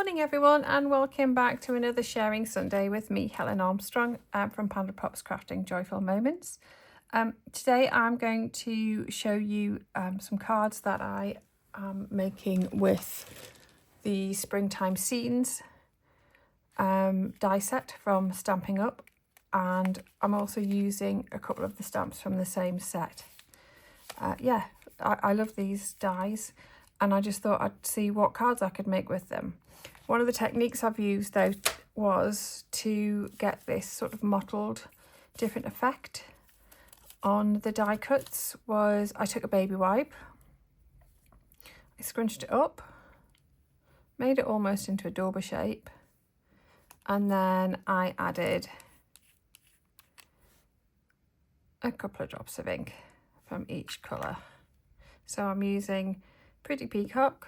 Morning everyone, and welcome back to another Sharing Sunday with me, Helen Armstrong, from Pandrapops Crafting Joyful Moments. Today I'm going to show you some cards that I am making with the Springtime Scenes die set from Stampin Up, and I'm also using a couple of the stamps from the same set. I love these dies, and I just thought I'd see what cards I could make with them. One of the techniques I've used though was to get this sort of mottled different effect on the die cuts. Was I took a baby wipe, I scrunched it up, made it almost into a dauber shape, and then I added a couple of drops of ink from each colour. So I'm using Pretty Peacock,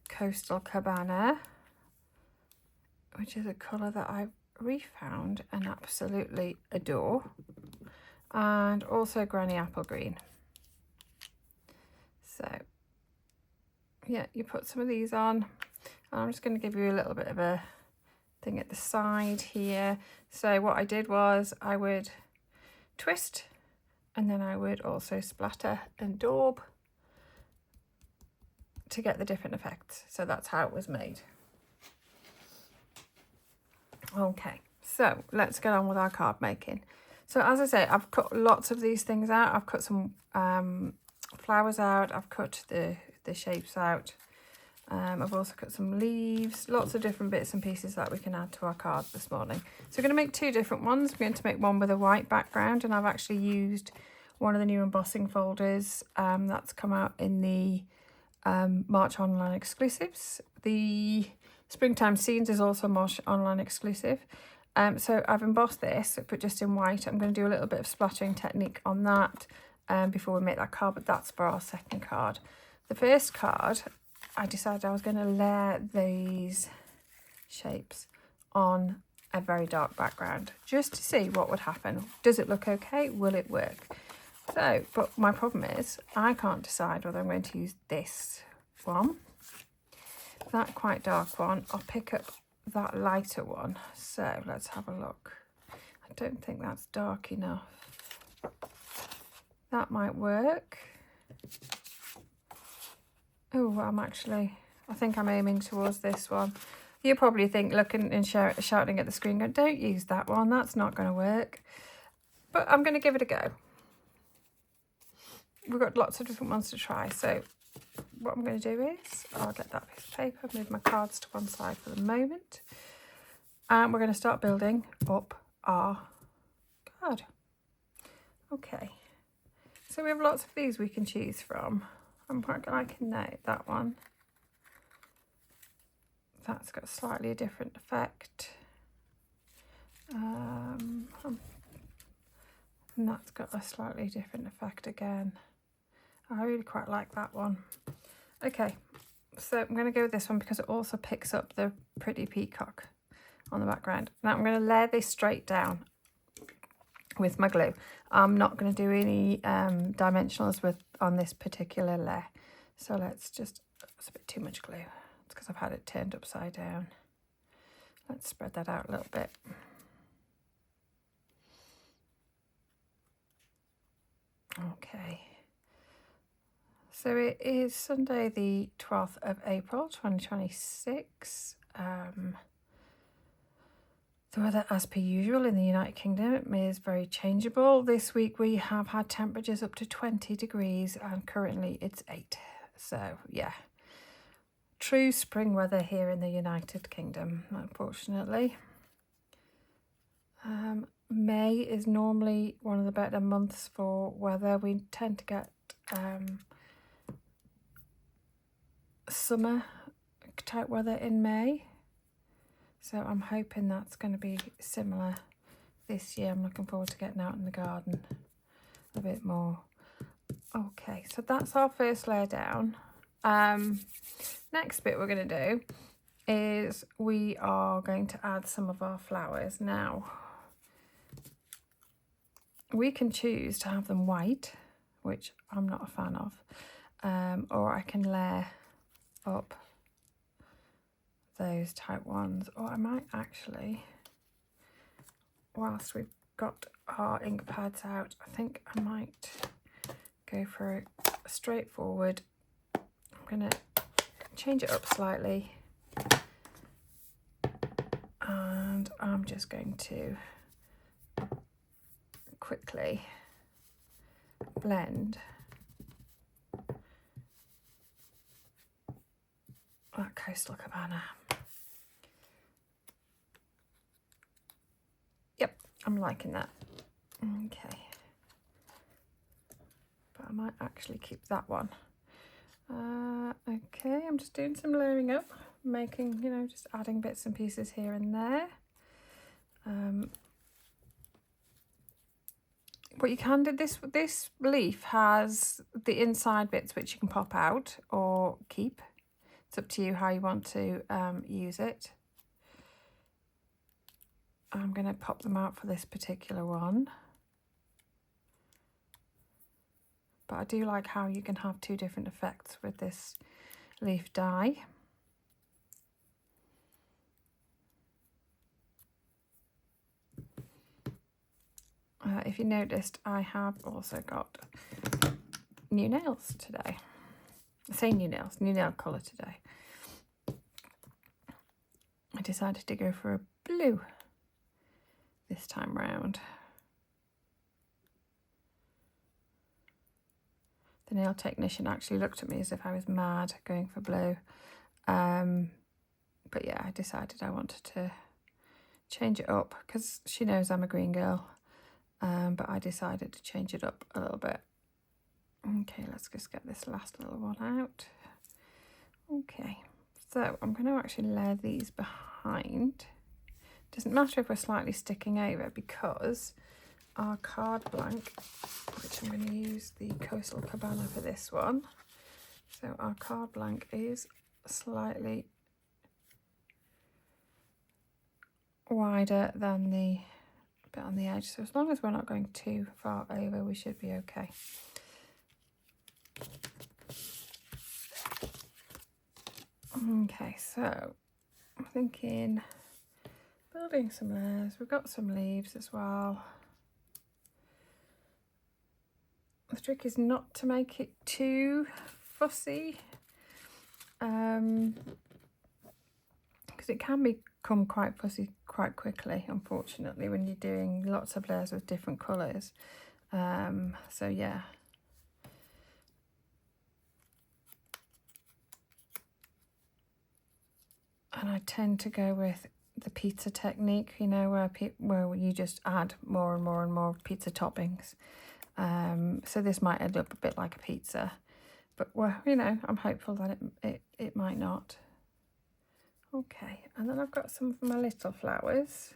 Coastal Cabana, which is a colour that I've refound and absolutely adore, and also Granny Apple Green. So yeah, you put some of these on, and I'm just going to give you a little bit of a thing at the side here. So what I did was I would twist, and then I would also splatter and daub to get the different effects. So that's how it was made. Okay, so let's get on with our card making. So as I say, I've cut lots of these things out. I've cut some flowers out, I've cut the shapes out. I've also cut some leaves, lots of different bits and pieces that we can add to our card this morning. So we're going to make two different ones. We're going to make one with a white background, and I've actually used one of the new embossing folders that's come out in the March online exclusives. The Springtime Scenes is also March online exclusive. So I've embossed this, but just in white. I'm going to do a little bit of splattering technique on that before we make that card, but that's for our second card. The first card, I decided I was going to layer these shapes on a very dark background just to see what would happen. Does it look okay? Will it work? So, but my problem is I can't decide whether I'm going to use this one, that quite dark one, or pick up that lighter one. So let's have a look. I don't think that's dark enough. That might work. Oh, I think I'm aiming towards this one. You probably think, looking and shouting at the screen, going, don't use that one, that's not going to work. But I'm going to give it a go. We've got lots of different ones to try. So what I'm going to do is I'll get that piece of paper, move my cards to one side for the moment, and we're going to start building up our card. Okay, so we have lots of these we can choose from. I'm quite liking that one. That's got slightly a different effect. And that's got a slightly different effect again. I really quite like that one. Okay, so I'm going to go with this one because it also picks up the Pretty Peacock on the background. Now I'm going to layer this straight down with my glue. I'm not going to do any dimensionals on this particular layer. So let's just, it's a bit too much glue. It's because I've had it turned upside down. Let's spread that out a little bit. Okay. So it is Sunday the 12th of April 2026. The weather, as per usual in the United Kingdom, is very changeable. This week we have had temperatures up to 20 degrees and currently it's 8. So yeah, true spring weather here in the United Kingdom, unfortunately. May is normally one of the better months for weather. We tend to get summer type weather in May, so I'm hoping that's going to be similar this year. I'm looking forward to getting out in the garden a bit more. Okay, so that's our first layer down. Next bit we're going to do is we are going to add some of our flowers. Now we can choose to have them white, which I'm not a fan of, or I can layer up those type ones, or I might actually, whilst we've got our ink pads out, I think I might go for a straightforward. I'm going to change it up slightly, and I'm just going to quickly blend that Coastal Cabana. Yep, I'm liking that. Okay, but I might actually keep that one. Okay, I'm just doing some layering up, making, you know, just adding bits and pieces here and there. What you can do, this leaf has the inside bits which you can pop out or keep. It's up to you how you want to use it. I'm going to pop them out for this particular one. But I do like how you can have two different effects with this leaf die. If you noticed, I have also got new nails today. I say new nails, new nail colour today. I decided to go for a blue this time round. The nail technician actually looked at me as if I was mad going for blue. But yeah, I decided I wanted to change it up because she knows I'm a green girl. But I decided to change it up a little bit. Okay, let's just get this last little one out. Okay, so I'm going to actually layer these behind. Doesn't matter if we're slightly sticking over because our card blank, which I'm going to use the Coastal Cabana for this one. So our card blank is slightly wider than the bit on the edge. So as long as we're not going too far over, we should be okay. Okay, so I'm thinking building some layers. We've got some leaves as well. The trick is not to make it too fussy, because it can become quite fussy quite quickly, unfortunately, when you're doing lots of layers with different colours. So yeah. And I tend to go with the pizza technique, you know, where you just add more and more and more pizza toppings. So this might end up a bit like a pizza, but well, you know, I'm hopeful that it might not. Okay, and then I've got some of my little flowers,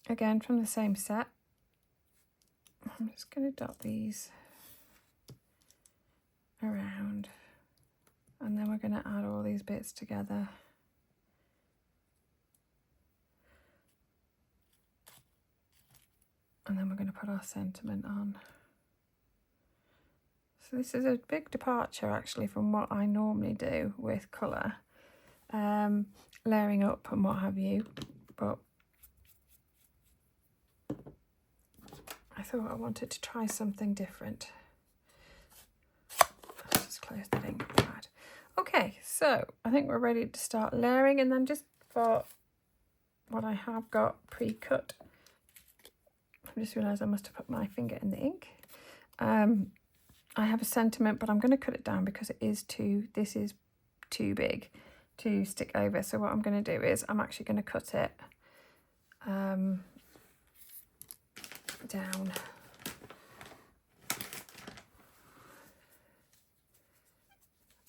again from the same set. I'm just going to dot these around, and then we're going to add all these bits together. And then we're going to put our sentiment on. So this is a big departure actually from what I normally do with colour, layering up and what have you, but I thought I wanted to try something different. Let's just close the ink pad. Okay, so I think we're ready to start layering, and then just for what I have got pre-cut, I just realised I must have put my finger in the ink. I have a sentiment, but I'm going to cut it down because this is too big to stick over. So what I'm going to do is I'm actually going to cut it down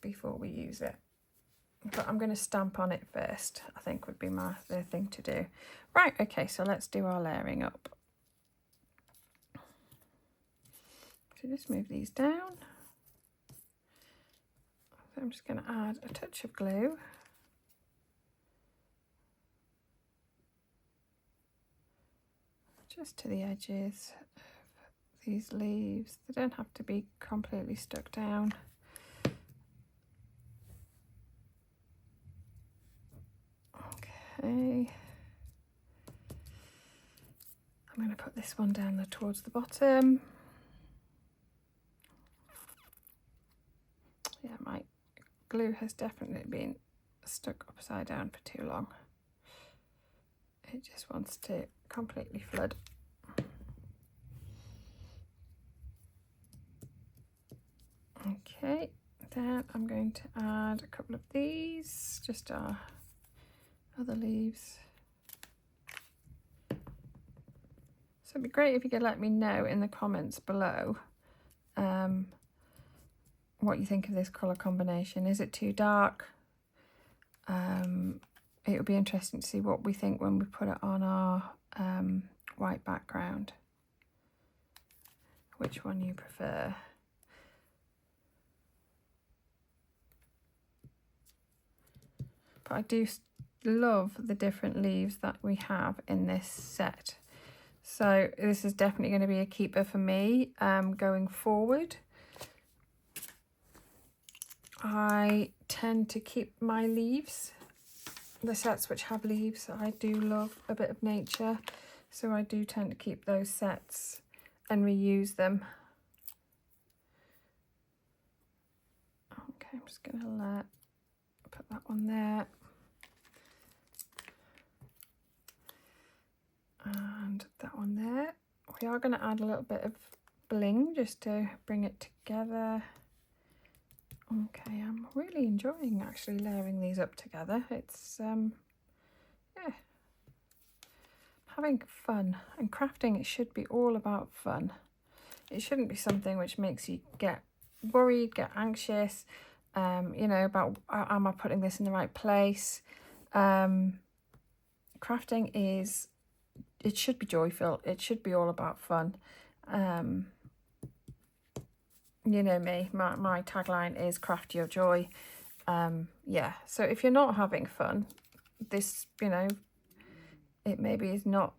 before we use it. But I'm going to stamp on it first, I think would be the thing to do. Right, okay, so let's do our layering up. So just move these down. So I'm just going to add a touch of glue. Just to the edges of these leaves. They don't have to be completely stuck down. Okay. I'm going to put this one down there towards the bottom. Yeah, my glue has definitely been stuck upside down for too long. It just wants to completely flood. Okay, then I'm going to add a couple of these, just our other leaves. So it'd be great if you could let me know in the comments below what you think of this colour combination. Is it too dark? It would be interesting to see what we think when we put it on our white background. Which one you prefer. But I do love the different leaves that we have in this set. So this is definitely going to be a keeper for me going forward. I tend to keep my leaves, the sets which have leaves. I do love a bit of nature, so I do tend to keep those sets and reuse them. Okay, I'm just going to put that one there. And that one there. We are going to add a little bit of bling just to bring it together. Okay, I'm really enjoying actually layering these up together. It's yeah, having fun. And crafting, it should be all about fun. It shouldn't be something which makes you get worried, get anxious, you know, about am I putting this in the right place? Crafting is, it should be joyful. It should be all about fun. You know me, my tagline is craft your joy. Yeah, so if you're not having fun, this, you know, it maybe is not,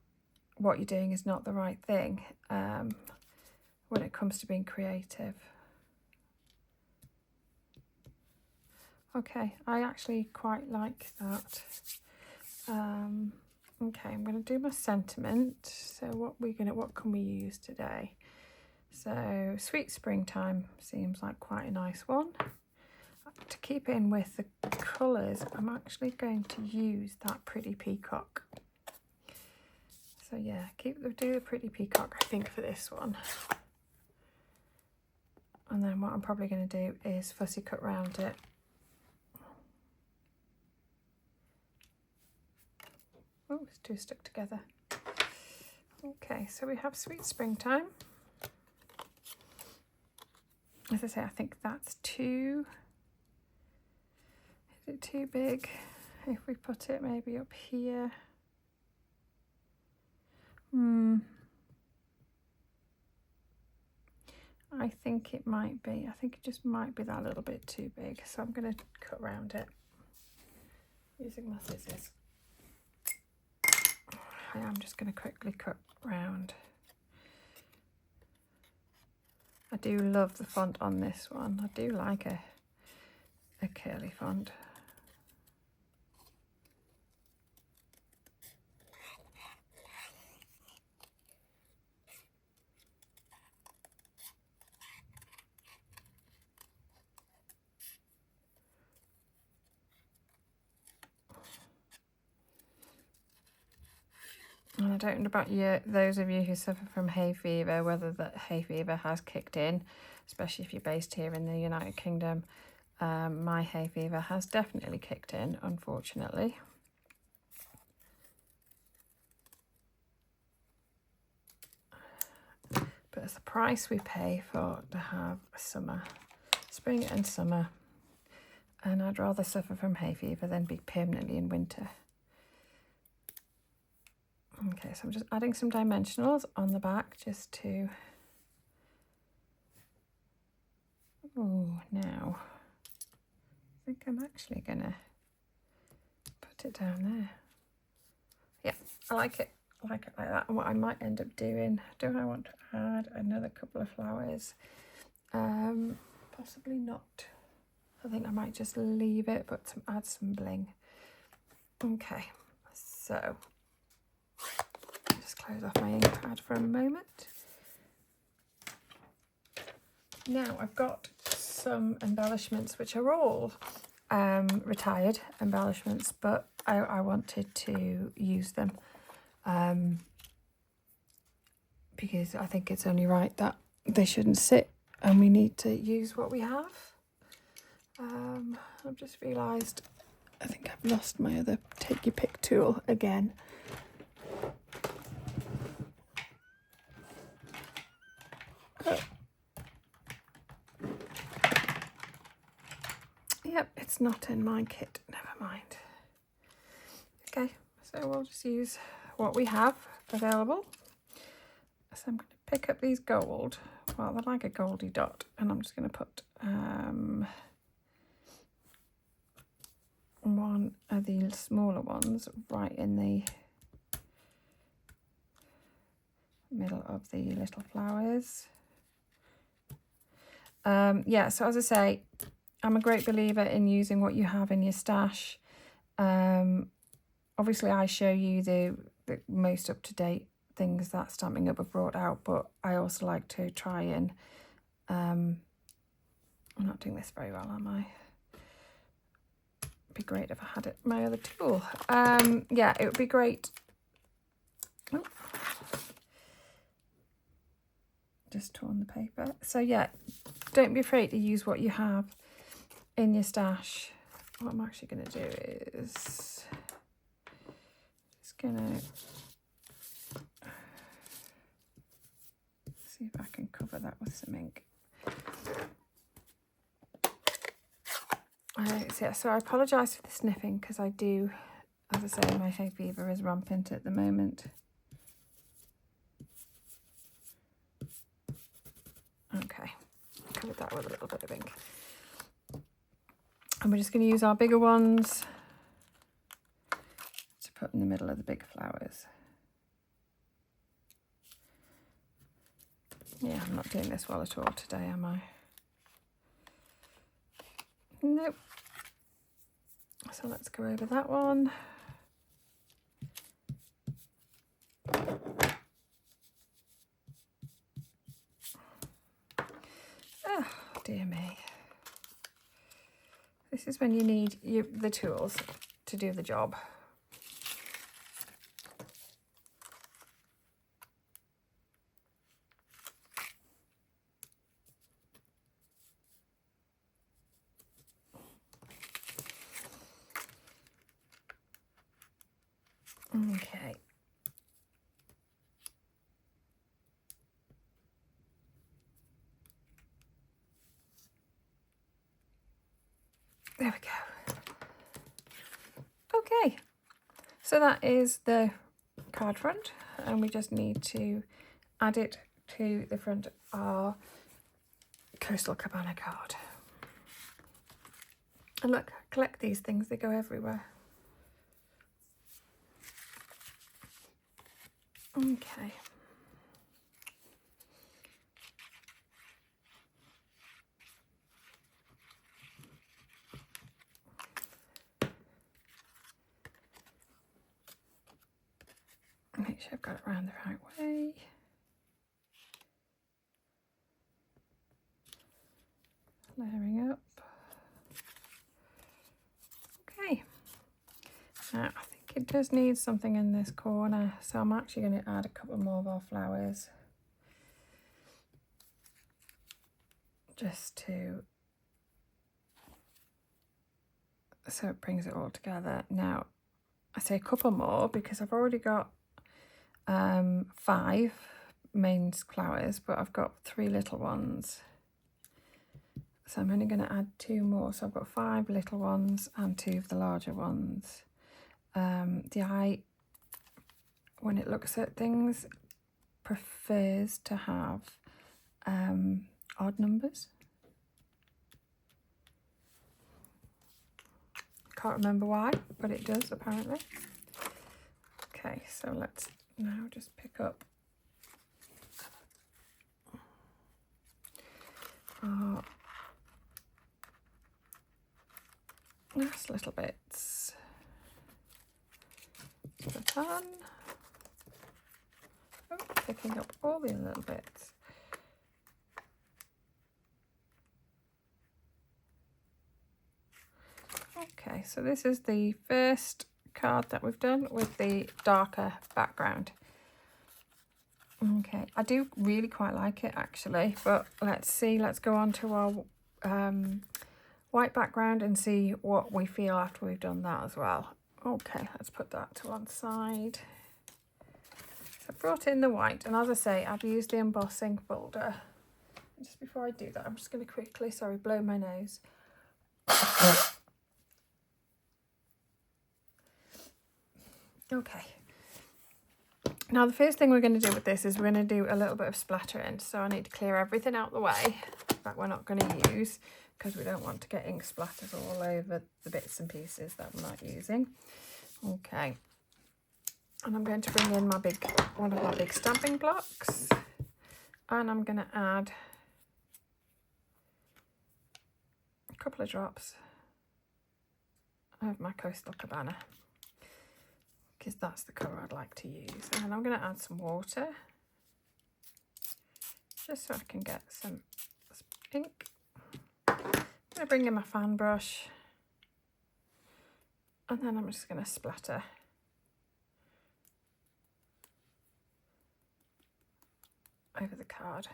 what you're doing is not the right thing when it comes to being creative. Okay, I actually quite like that. Okay, I'm going to do my sentiment. So what can we use today? So Sweet Springtime seems like quite a nice one. To keep in with the colours, I'm actually going to use that Pretty Peacock. So yeah, do the Pretty Peacock, I think, for this one. And then what I'm probably going to do is fussy cut round it. Oh, it's too stuck together. Okay, so we have Sweet Springtime. As I say, I think that's too... Is it too big? If we put it maybe up here. I think it might be. I think it just might be that little bit too big. So I'm going to cut around it using my scissors. I am just going to quickly cut round. I do love the font on this one. I do like a curly font. And I don't know about you, those of you who suffer from hay fever, whether that hay fever has kicked in, especially if you're based here in the United Kingdom. My hay fever has definitely kicked in, unfortunately. But it's the price we pay for to have summer, spring and summer. And I'd rather suffer from hay fever than be permanently in winter. Okay, so I'm just adding some dimensionals on the back just to... Oh, now I think I'm actually gonna put it down there. Yeah, I like it. I like it like that. And what I might end up doing, do I want to add another couple of flowers? Possibly not. I think I might just leave it, but add some bling. Okay, So just close off my ink pad for a moment. Now I've got some embellishments which are all retired embellishments, but I wanted to use them because I think it's only right that they shouldn't sit and we need to use what we have. I've just realised I think I've lost my other take your pick tool again. Oh. Yep, it's not in my kit, never mind. Okay, so we'll just use what we have available. So I'm going to pick up these gold, well they're like a goldy dot, and I'm just going to put one of the smaller ones right in the middle of the little flowers. Yeah, so as I say, I'm a great believer in using what you have in your stash. Obviously I show you the most up-to-date things that Stampin' Up have brought out, but I also like to try and I'm not doing this very well, am I? It'd be great if I had my other tool. Yeah, it would be great. Oh. Just torn the paper. So yeah, don't be afraid to use what you have in your stash. What I'm actually going to do is just going to see if I can cover that with some ink. So I apologise for the sniffing because I do, as I say, my hay fever is rampant at the moment. Okay, covered that with a little bit of ink. And we're just going to use our bigger ones to put in the middle of the big flowers. Yeah, I'm not doing this well at all today, am I? Nope. So let's go over that one. Oh, dear me. This is when you need the tools to do the job. Okay. There we go. Okay, so that is the card front, and we just need to add it to the front of our Coastal Cabana card. And look, collect these things, they go everywhere. Okay. Make sure I've got it around the right way. Layering up. Okay. Now I think it does need something in this corner, so I'm actually going to add a couple more of our flowers. Just to, so it brings it all together. Now I say a couple more because I've already got 5 main flowers, but I've got 3 little ones. So I'm only going to add 2 more. So I've got 5 little ones and 2 of the larger ones. The eye, when it looks at things, prefers to have odd numbers. Can't remember why, but it does apparently. Okay, so let's now just pick up our last little bits. put on. Oh, picking up all the little bits. Okay, so this is the first card that we've done with the darker background. Okay, I do really quite like it actually, but let's see, let's go on to our white background and see what we feel after we've done that as well. Okay, let's put that to one side. So I've brought in the white, and as I say, I've used the embossing folder. Just before I do that, I'm just going to quickly, sorry, blow my nose. Okay. Now the first thing we're going to do with this is we're going to do a little bit of splattering. So I need to clear everything out the way that we're not going to use, because we don't want to get ink splatters all over the bits and pieces that we're not using. Okay. And I'm going to bring in my one of my big stamping blocks, and I'm going to add a couple of drops of my Coastal Cabana, because that's the colour I'd like to use. And then I'm going to add some water, just so I can get some ink. I'm going to bring in my fan brush, and then I'm just going to splatter over the card.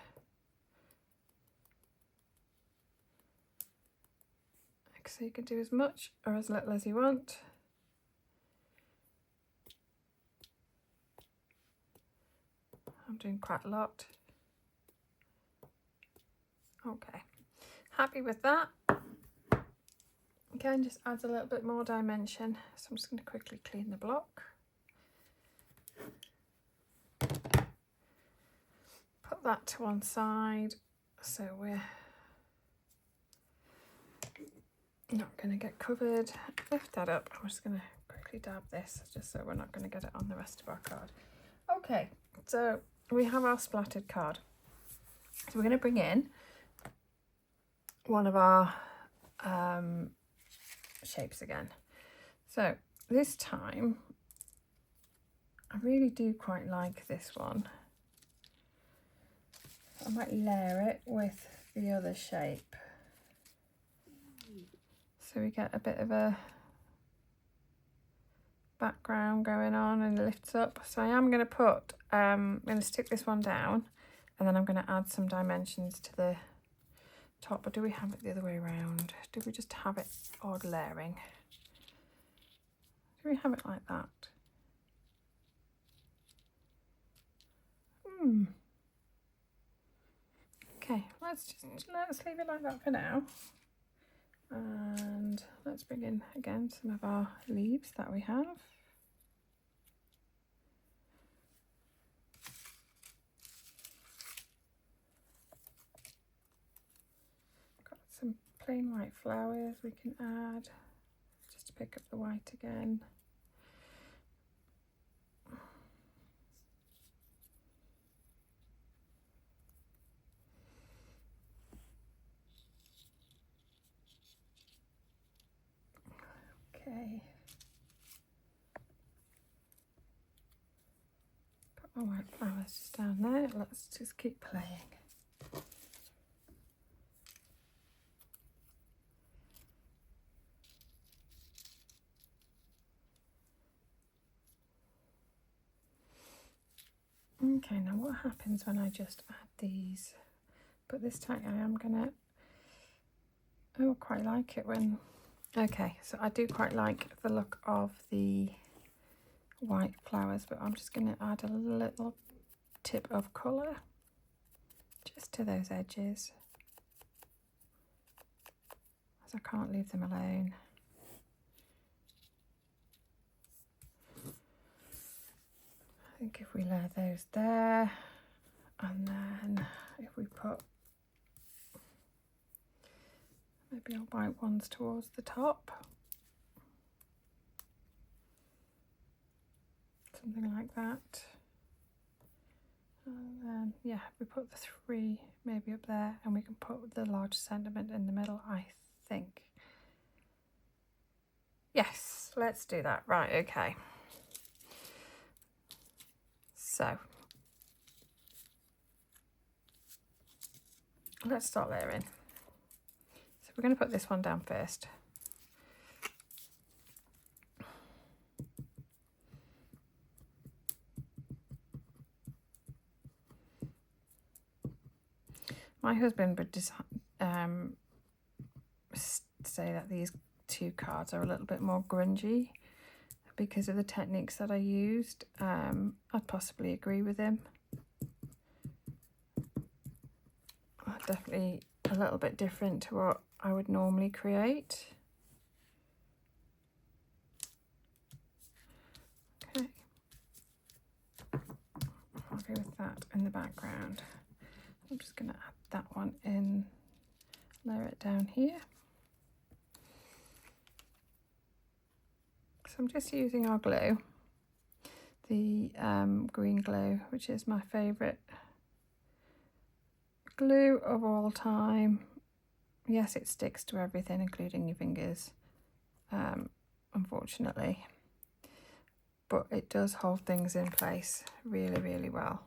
So you can do as much or as little as you want. I'm doing quite a lot. Okay, happy with that. Again, just adds a little bit more dimension. So I'm just going to quickly clean the block. Put that to one side, so we're not going to get covered. Lift that up. I'm just going to quickly dab this, just so we're not going to get it on the rest of our card. Okay, so we have our splattered card. So we're going to bring in one of our shapes again. So this time, I really do quite like this one. I might layer it with the other shape, so we get a bit of a background going on and lifts up. So I am going to put, I'm going to stick this one down, and then I'm going to add some dimensions to the top. Or do we have it the other way around? Do we just have it odd layering? Do we have it like that? Okay, let's leave it like that for now. And let's bring in again some of our leaves that we have. Got some plain white flowers we can add, just to pick up the white again. Okay. Got my white flowers just down there. Let's just keep playing. Okay, now what happens when I just add these? But this time I am gonna, oh, I quite like it when, okay, so I do quite like the look of the white flowers, but I'm just gonna add a little tip of colour just to those edges, as I can't leave them alone. I think if we layer those there, and then if we put maybe our white ones towards the top, something like that. And then, yeah, we put the three maybe up there, and we can put the large sentiment in the middle, I think. Yes, let's do that. Right, okay. So let's start layering. So we're going to put this one down first. My husband would say that these two cards are a little bit more grungy because of the techniques that I used. I'd possibly agree with him. Definitely a little bit different to what I would normally create. Okay, I'll go with that in the background. I'm just going to add that one in, layer it down here. So I'm just using our glue, the green glue, which is my favourite glue of all time. Yes, it sticks to everything, including your fingers, unfortunately, but it does hold things in place really, really well.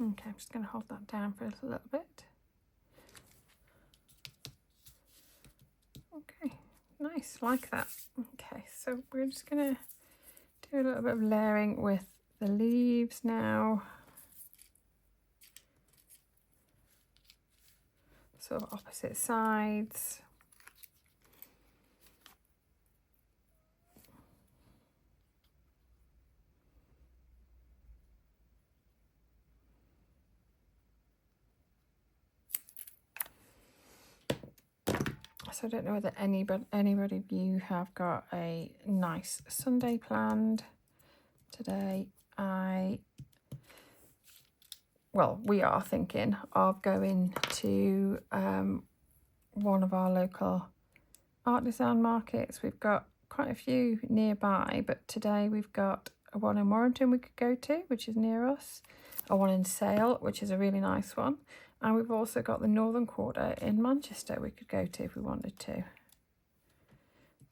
Okay, I'm just going to hold that down for a little bit. Okay, nice, like that. Okay, so we're just going to do a little bit of layering with the leaves now. Sort of opposite sides. So I don't know whether anybody of you have got a nice Sunday planned today. Well, we are thinking of going to one of our local artisan markets. We've got quite a few nearby, but today we've got one in Warrington we could go to, which is near us, a one in Sale, which is a really nice one, and we've also got the Northern Quarter in Manchester we could go to if we wanted to.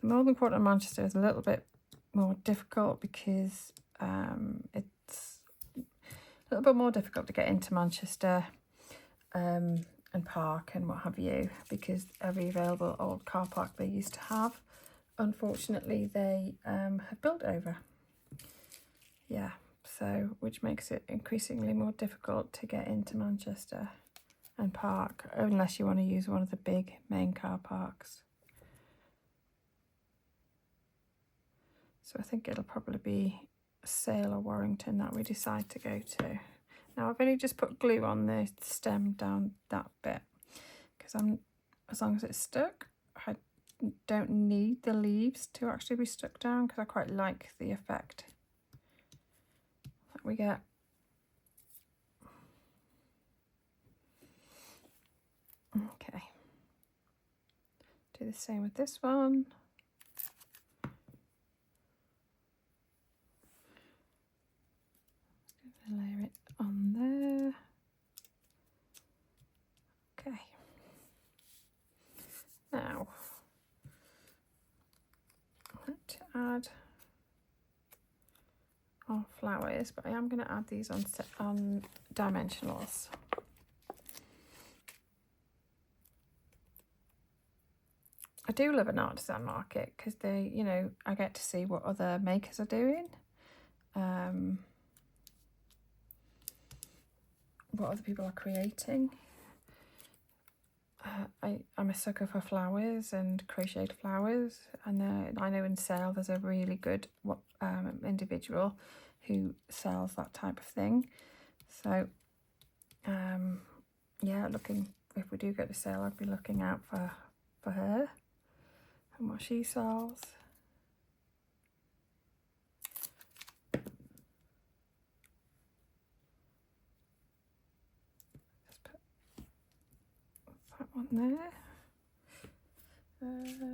The Northern Quarter in Manchester is a little bit more difficult because it's a little bit more difficult to get into Manchester and park and what have you, because every available old car park they used to have, unfortunately, they have built over. Yeah, so which makes it increasingly more difficult to get into Manchester and park, unless you want to use one of the big main car parks. So I think it'll probably be Sale or Warrington that we decide to go to. Now I've only just put glue on the stem down that bit because as long as it's stuck, I don't need the leaves to actually be stuck down because I quite like the effect that we get. Okay, do the same with this one. Layer it on there. Okay. Now, let's add our flowers, but I am going to add these on dimensionals. I do love an artisan market because they, you know, I get to see what other makers are doing. What other people are creating. I'm a sucker for flowers and crocheted flowers, and I know in Sale there's a really good individual who sells that type of thing. So yeah, if we do go to Sale, I'd be looking out for her and what she sells. One there.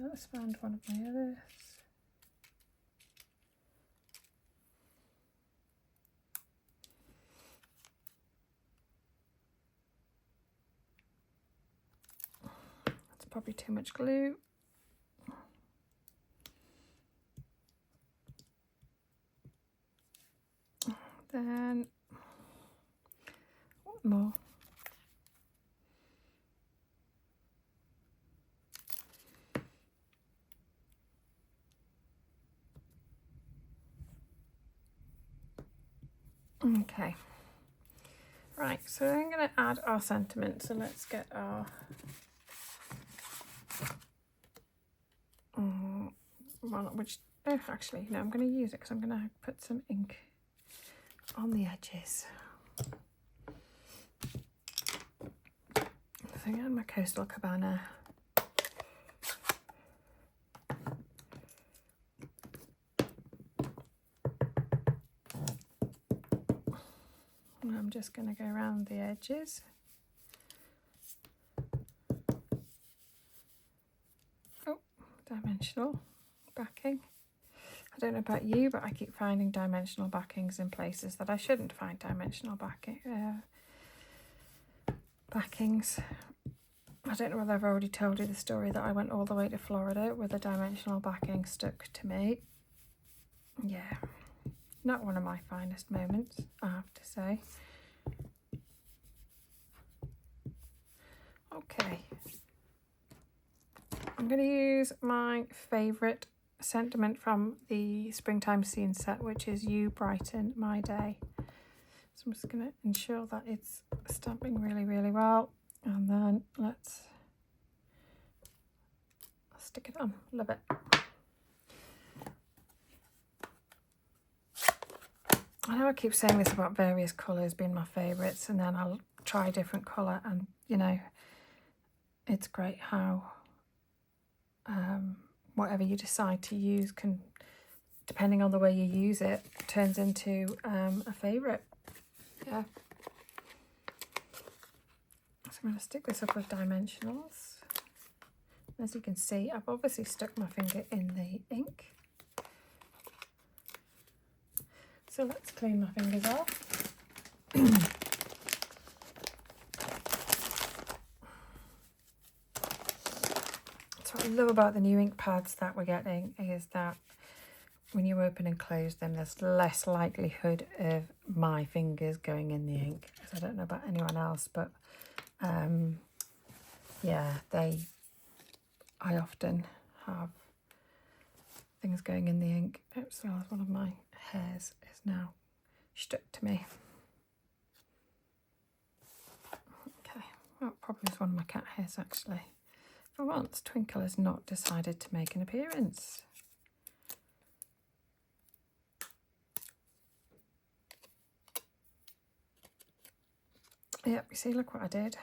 Let's find one of my others. That's probably too much glue. Then one more. Okay, right, so I'm going to add our sentiment. So let's get our well, which actually no, I'm going to use it because I'm going to put some ink on the edges. So again, my coastal cabana. And I'm just going to go around the edges. Oh, dimensional backing. I don't know about you, but I keep finding dimensional backings in places that I shouldn't find dimensional backings. I don't know whether I've already told you the story that I went all the way to Florida with a dimensional backing stuck to me. Yeah, not one of my finest moments, I have to say. Okay, I'm going to use my favourite sentiment from the Springtime Scene set, which is You Brighten My Day. So I'm just going to ensure that it's stamping really well, and then let's stick it on. Love it. I know I keep saying this about various colours being my favourites, and then I'll try a different colour, and you know, it's great how whatever you decide to use can, depending on the way you use it, turns into a favourite. Yeah. So I'm going to stick this up with dimensionals. As you can see, I've obviously stuck my finger in the ink. So let's clean my fingers off. So what I love about the new ink pads that we're getting is that when you open and close them, there's less likelihood of my fingers going in the ink. Because I don't know about anyone else, but yeah, I often have things going in the ink. Oops, so one of my hairs is now stuck to me. Okay, well, probably was one of my cat hairs actually. For once, Twinkle has not decided to make an appearance. Yep, you see, look what I did.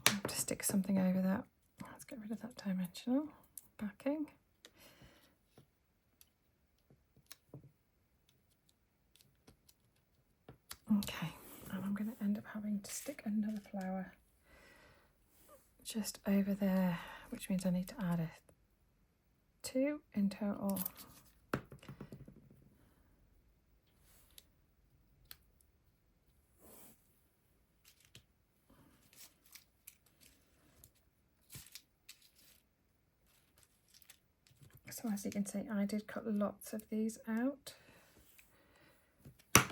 I have to stick something over that. Let's get rid of that dimensional backing. Okay, and I'm going to end up having to stick another flower just over there, which means I need to add 2 in total. So as you can see, I did cut lots of these out.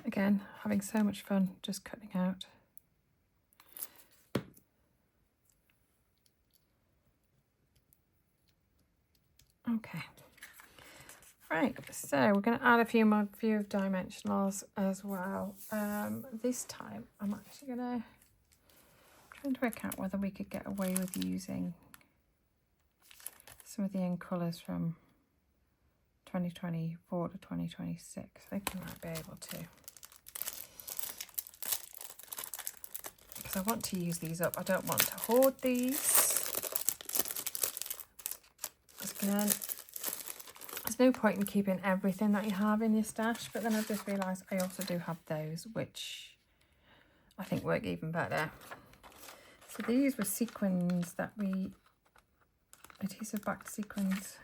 Again, having so much fun just cutting out. Okay. Right, so we're going to add a few of dimensionals as well. This time I'm actually going to try to work out whether we could get away with using some of the end colours from 2024 to 2026. I think we might be able to. Because I want to use these up. I don't want to hoard these. Again, there's no point in keeping everything that you have in your stash, but then I've just realised I also do have those, which I think work even better. So these were sequins that adhesive backed sequins.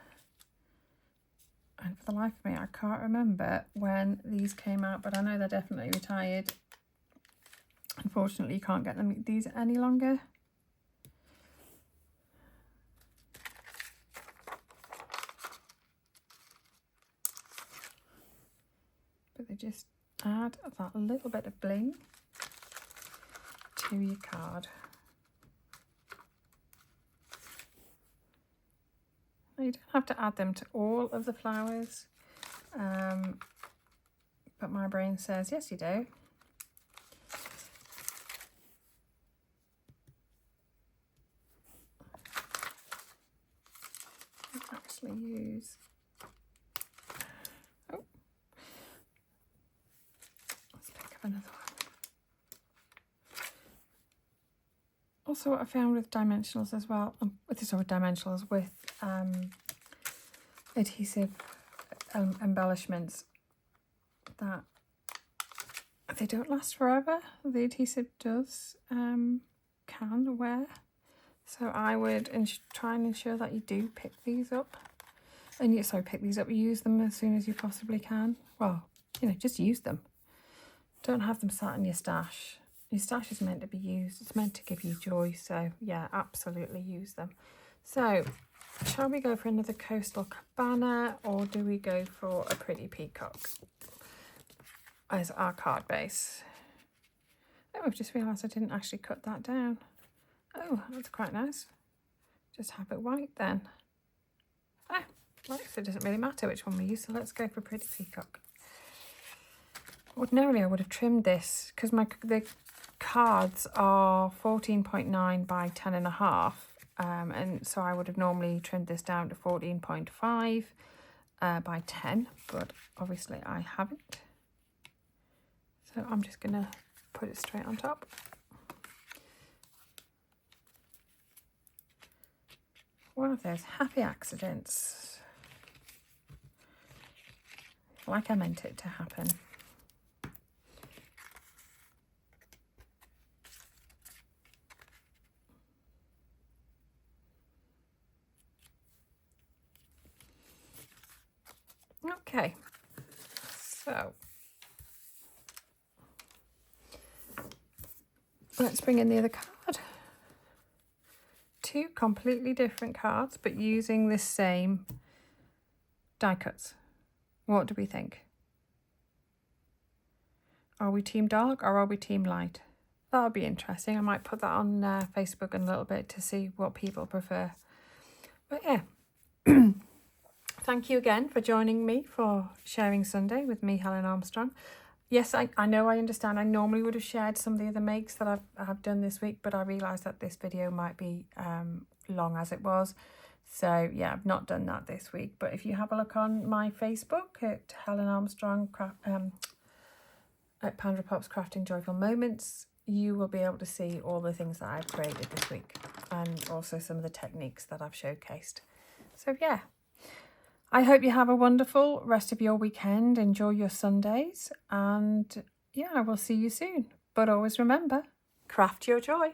And for the life of me, I can't remember when these came out, but I know they're definitely retired. Unfortunately, you can't get them these any longer. But they just that little bit of bling to your card. Now, you don't have to add them to all of the flowers, but my brain says yes you do. Actually use, oh, let's pick up another one. Also, what I found with dimensionals as well, with dimensionals with adhesive embellishments, that they don't last forever. The adhesive does can wear. So I would try and ensure that you do pick these up. And use them as soon as you possibly can. Well, you know, just use them. Don't have them sat in your stash. Your stash is meant to be used. It's meant to give you joy. So yeah, absolutely use them. So shall we go for another coastal cabana, or do we go for a pretty peacock as our card base? Oh, I've just realised I didn't actually cut that down. Oh, that's quite nice. Just have it white then. Ah, right, so it doesn't really matter which one we use, so let's go for pretty peacock. Ordinarily I would have trimmed this because the cards are 14.9 by 10.5, and so I would have normally trimmed this down to 14.5 by 10, but obviously I haven't. So I'm just going to put it straight on top. One of those happy accidents. Like I meant it to happen. Okay, so let's bring in the other card. Two completely different cards, but using this same die cuts. What do we think? Are we team dark or are we team light? That'll be interesting. I might put that on Facebook in a little bit to see what people prefer. But yeah, thank you again for joining me for Sharing Sunday with me, Helen Armstrong. Yes, I know, I understand. I normally would have shared some of the other makes that I have done this week, but I realised that this video might be long as it was. So yeah, I've not done that this week. But if you have a look on my Facebook at Helen Armstrong at Pandrapops Crafting Joyful Moments, you will be able to see all the things that I've created this week, and also some of the techniques that I've showcased. So yeah. I hope you have a wonderful rest of your weekend. Enjoy your Sundays. And yeah, I will see you soon. But always remember, craft your joy.